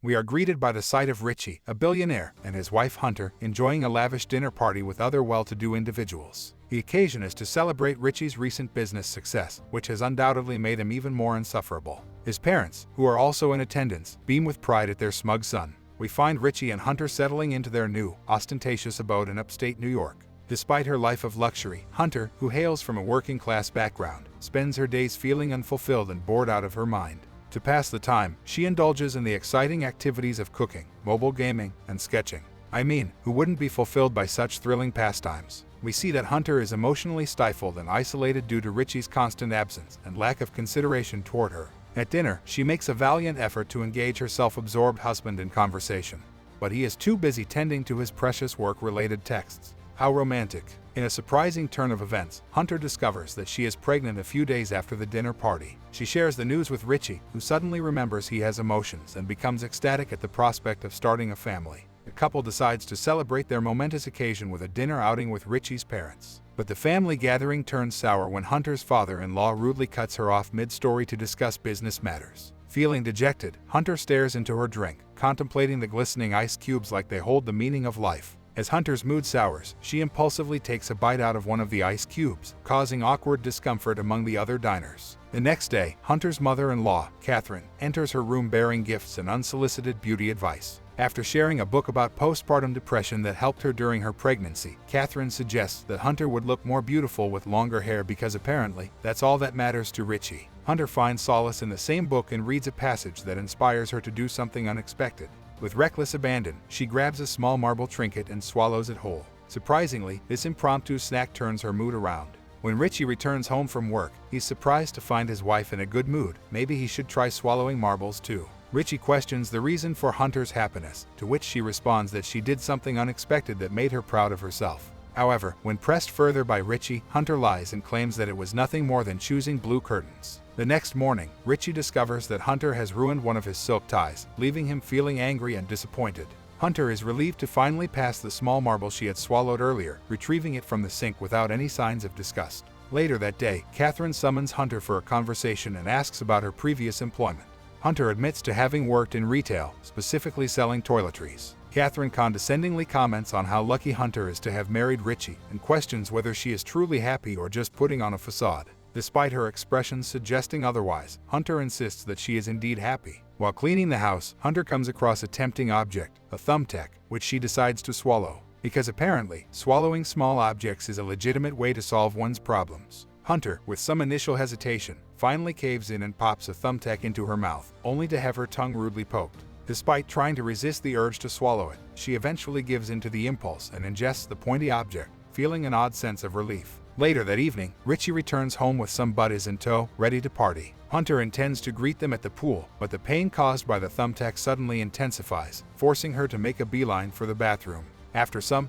We are greeted by the sight of Richie, a billionaire, and his wife Hunter, enjoying a lavish dinner party with other well-to-do individuals. The occasion is to celebrate Richie's recent business success, which has undoubtedly made him even more insufferable. His parents, who are also in attendance, beam with pride at their smug son. We find Richie and Hunter settling into their new, ostentatious abode in upstate New York. Despite her life of luxury, Hunter, who hails from a working-class background, spends her days feeling unfulfilled and bored out of her mind. To pass the time, she indulges in the exciting activities of cooking, mobile gaming, and sketching. I mean, who wouldn't be fulfilled by such thrilling pastimes? We see that Hunter is emotionally stifled and isolated due to Richie's constant absence and lack of consideration toward her. At dinner, she makes a valiant effort to engage her self-absorbed husband in conversation, but he is too busy tending to his precious work-related texts. How romantic. In a surprising turn of events, Hunter discovers that she is pregnant a few days after the dinner party. She shares the news with Richie, who suddenly remembers he has emotions and becomes ecstatic at the prospect of starting a family. The couple decides to celebrate their momentous occasion with a dinner outing with Richie's parents. But the family gathering turns sour when Hunter's father-in-law rudely cuts her off mid-story to discuss business matters. Feeling dejected, Hunter stares into her drink, contemplating the glistening ice cubes like they hold the meaning of life. As Hunter's mood sours, she impulsively takes a bite out of one of the ice cubes, causing awkward discomfort among the other diners. The next day, Hunter's mother-in-law, Catherine, enters her room bearing gifts and unsolicited beauty advice. After sharing a book about postpartum depression that helped her during her pregnancy, Catherine suggests that Hunter would look more beautiful with longer hair because apparently, that's all that matters to Richie. Hunter finds solace in the same book and reads a passage that inspires her to do something unexpected. With reckless abandon, she grabs a small marble trinket and swallows it whole. Surprisingly, this impromptu snack turns her mood around. When Richie returns home from work, he's surprised to find his wife in a good mood. Maybe he should try swallowing marbles too. Richie questions the reason for Hunter's happiness, to which she responds that she did something unexpected that made her proud of herself. However, when pressed further by Richie, Hunter lies and claims that it was nothing more than choosing blue curtains. The next morning, Richie discovers that Hunter has ruined one of his silk ties, leaving him feeling angry and disappointed. Hunter is relieved to finally pass the small marble she had swallowed earlier, retrieving it from the sink without any signs of disgust. Later that day, Catherine summons Hunter for a conversation and asks about her previous employment. Hunter admits to having worked in retail, specifically selling toiletries. Catherine condescendingly comments on how lucky Hunter is to have married Richie and questions whether she is truly happy or just putting on a facade. Despite her expressions suggesting otherwise, Hunter insists that she is indeed happy. While cleaning the house, Hunter comes across a tempting object, a thumbtack, which she decides to swallow. Because apparently, swallowing small objects is a legitimate way to solve one's problems. Hunter, with some initial hesitation, finally caves in and pops a thumbtack into her mouth, only to have her tongue rudely poked. Despite trying to resist the urge to swallow it, she eventually gives in to the impulse and ingests the pointy object, feeling an odd sense of relief. Later that evening, Richie returns home with some buddies in tow, ready to party. Hunter intends to greet them at the pool, but the pain caused by the thumbtack suddenly intensifies, forcing her to make a beeline for the bathroom. After some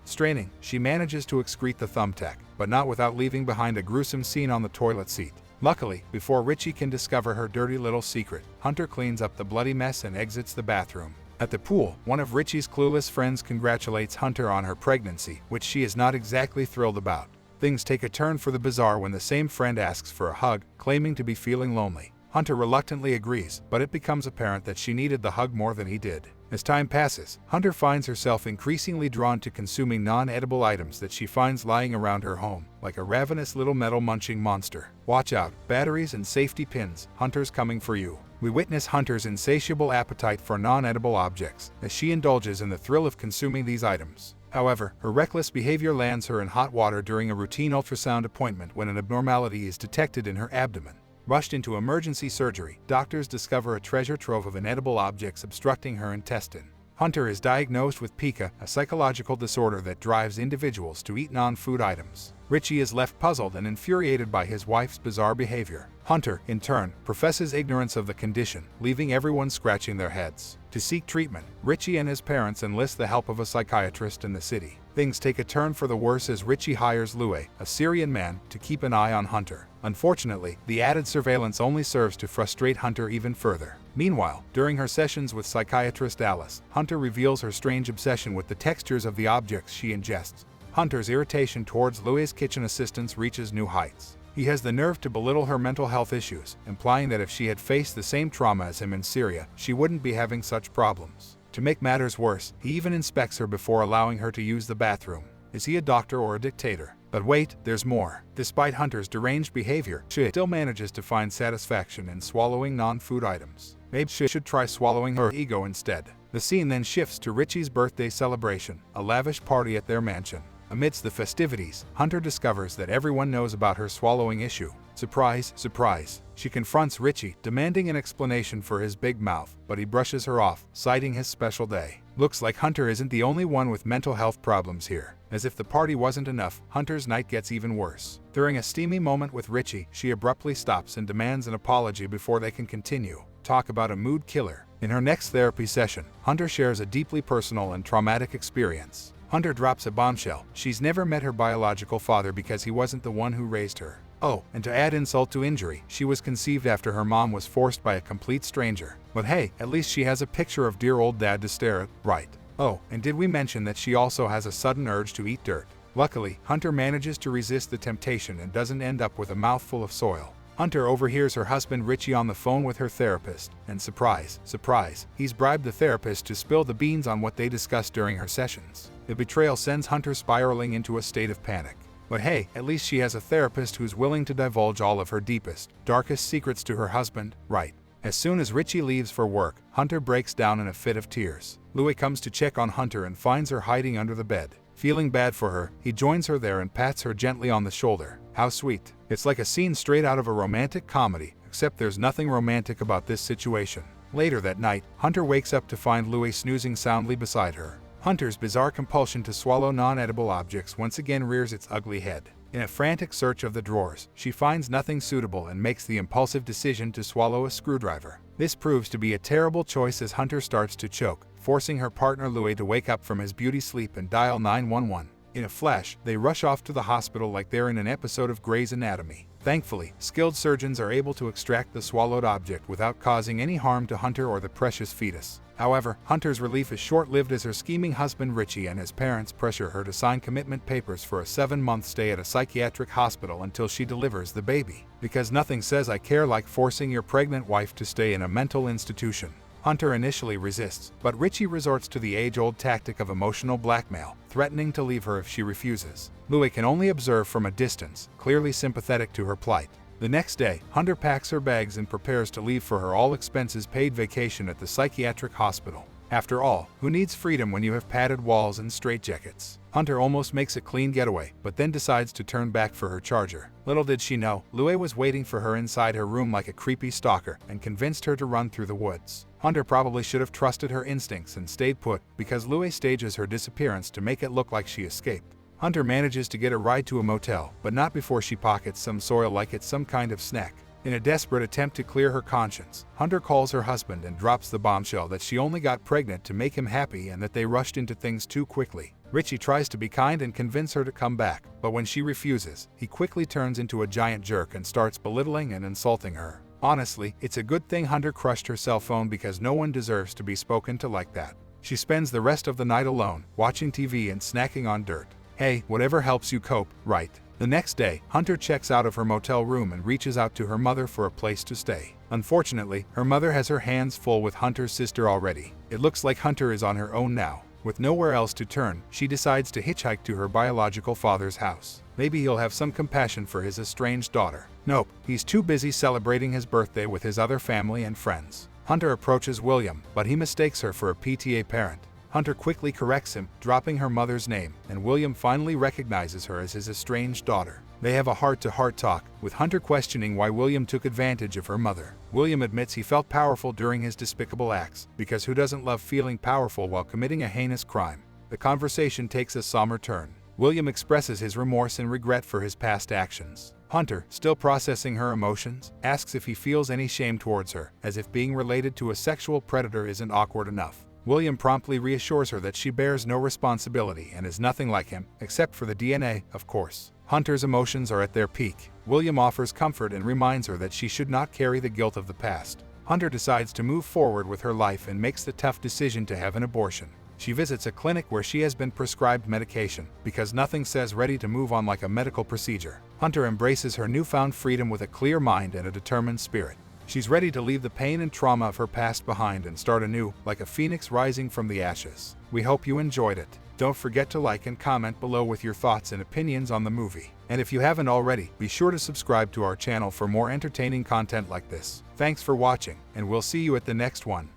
straining, she manages to excrete the thumbtack, but not without leaving behind a gruesome scene on the toilet seat. Luckily, before Richie can discover her dirty little secret, Hunter cleans up the bloody mess and exits the bathroom. At the pool, one of Richie's clueless friends congratulates Hunter on her pregnancy, which she is not exactly thrilled about. Things take a turn for the bizarre when the same friend asks for a hug, claiming to be feeling lonely. Hunter reluctantly agrees, but it becomes apparent that she needed the hug more than he did. As time passes, Hunter finds herself increasingly drawn to consuming non-edible items that she finds lying around her home, like a ravenous little metal-munching monster. Watch out, batteries and safety pins, Hunter's coming for you. We witness Hunter's insatiable appetite for non-edible objects, as she indulges in the thrill of consuming these items. However, her reckless behavior lands her in hot water during a routine ultrasound appointment when an abnormality is detected in her abdomen. Rushed into emergency surgery, doctors discover a treasure trove of inedible objects obstructing her intestine. Hunter is diagnosed with pica, a psychological disorder that drives individuals to eat non-food items. Richie is left puzzled and infuriated by his wife's bizarre behavior. Hunter, in turn, professes ignorance of the condition, leaving everyone scratching their heads. To seek treatment, Richie and his parents enlist the help of a psychiatrist in the city. Things take a turn for the worse as Richie hires Louis, a Syrian man, to keep an eye on Hunter. Unfortunately, the added surveillance only serves to frustrate Hunter even further. Meanwhile, during her sessions with psychiatrist Alice, Hunter reveals her strange obsession with the textures of the objects she ingests. Hunter's irritation towards Louis' kitchen assistants reaches new heights. He has the nerve to belittle her mental health issues, implying that if she had faced the same trauma as him in Syria, she wouldn't be having such problems. To make matters worse, he even inspects her before allowing her to use the bathroom. Is he a doctor or a dictator? But wait, there's more. Despite Hunter's deranged behavior, she still manages to find satisfaction in swallowing non-food items. Maybe she should try swallowing her ego instead. The scene then shifts to Richie's birthday celebration, a lavish party at their mansion. Amidst the festivities, Hunter discovers that everyone knows about her swallowing issue. Surprise, surprise. She confronts Richie, demanding an explanation for his big mouth, but he brushes her off, citing his special day. Looks like Hunter isn't the only one with mental health problems here. As if the party wasn't enough, Hunter's night gets even worse. During a steamy moment with Richie, she abruptly stops and demands an apology before they can continue. Talk about a mood killer. In her next therapy session, Hunter shares a deeply personal and traumatic experience. Hunter drops a bombshell. She's never met her biological father because he wasn't the one who raised her. Oh, and to add insult to injury, she was conceived after her mom was forced by a complete stranger. But hey, at least she has a picture of dear old dad to stare at, right? Oh, and did we mention that she also has a sudden urge to eat dirt? Luckily, Hunter manages to resist the temptation and doesn't end up with a mouthful of soil. Hunter overhears her husband Richie on the phone with her therapist, and surprise, surprise, he's bribed the therapist to spill the beans on what they discussed during her sessions. The betrayal sends Hunter spiraling into a state of panic. But hey, at least she has a therapist who's willing to divulge all of her deepest, darkest secrets to her husband, right? As soon as Richie leaves for work, Hunter breaks down in a fit of tears. Louis comes to check on Hunter and finds her hiding under the bed. Feeling bad for her, he joins her there and pats her gently on the shoulder. How sweet. It's like a scene straight out of a romantic comedy, except there's nothing romantic about this situation. Later that night, Hunter wakes up to find Louis snoozing soundly beside her. Hunter's bizarre compulsion to swallow non-edible objects once again rears its ugly head. In a frantic search of the drawers, she finds nothing suitable and makes the impulsive decision to swallow a screwdriver. This proves to be a terrible choice as Hunter starts to choke, forcing her partner Louis to wake up from his beauty sleep and dial 911. In a flash, they rush off to the hospital like they're in an episode of Grey's Anatomy. Thankfully, skilled surgeons are able to extract the swallowed object without causing any harm to Hunter or the precious fetus. However, Hunter's relief is short-lived as her scheming husband Richie and his parents pressure her to sign commitment papers for a 7-month stay at a psychiatric hospital until she delivers the baby. Because nothing says I care like forcing your pregnant wife to stay in a mental institution. Hunter initially resists, but Richie resorts to the age-old tactic of emotional blackmail, threatening to leave her if she refuses. Louis can only observe from a distance, clearly sympathetic to her plight. The next day, Hunter packs her bags and prepares to leave for her all-expenses-paid vacation at the psychiatric hospital. After all, who needs freedom when you have padded walls and straitjackets? Hunter almost makes a clean getaway, but then decides to turn back for her charger. Little did she know, Louis was waiting for her inside her room like a creepy stalker and convinced her to run through the woods. Hunter probably should have trusted her instincts and stayed put, because Louis stages her disappearance to make it look like she escaped. Hunter manages to get a ride to a motel, but not before she pockets some soil like it's some kind of snack. In a desperate attempt to clear her conscience, Hunter calls her husband and drops the bombshell that she only got pregnant to make him happy and that they rushed into things too quickly. Richie tries to be kind and convince her to come back, but when she refuses, he quickly turns into a giant jerk and starts belittling and insulting her. Honestly, it's a good thing Hunter crushed her cell phone because no one deserves to be spoken to like that. She spends the rest of the night alone, watching TV and snacking on dirt. Hey, whatever helps you cope, right? The next day, Hunter checks out of her motel room and reaches out to her mother for a place to stay. Unfortunately, her mother has her hands full with Hunter's sister already. It looks like Hunter is on her own now. With nowhere else to turn, she decides to hitchhike to her biological father's house. Maybe he'll have some compassion for his estranged daughter. Nope, he's too busy celebrating his birthday with his other family and friends. Hunter approaches William, but he mistakes her for a PTA parent. Hunter quickly corrects him, dropping her mother's name, and William finally recognizes her as his estranged daughter. They have a heart-to-heart talk, with Hunter questioning why William took advantage of her mother. William admits he felt powerful during his despicable acts, because who doesn't love feeling powerful while committing a heinous crime? The conversation takes a somber turn. William expresses his remorse and regret for his past actions. Hunter, still processing her emotions, asks if he feels any shame towards her, as if being related to a sexual predator isn't awkward enough. William promptly reassures her that she bears no responsibility and is nothing like him, except for the DNA, of course. Hunter's emotions are at their peak. William offers comfort and reminds her that she should not carry the guilt of the past. Hunter decides to move forward with her life and makes the tough decision to have an abortion. She visits a clinic where she has been prescribed medication, because nothing says ready to move on like a medical procedure. Hunter embraces her newfound freedom with a clear mind and a determined spirit. She's ready to leave the pain and trauma of her past behind and start anew, like a phoenix rising from the ashes. We hope you enjoyed it. Don't forget to like and comment below with your thoughts and opinions on the movie. And if you haven't already, be sure to subscribe to our channel for more entertaining content like this. Thanks for watching, and we'll see you at the next one.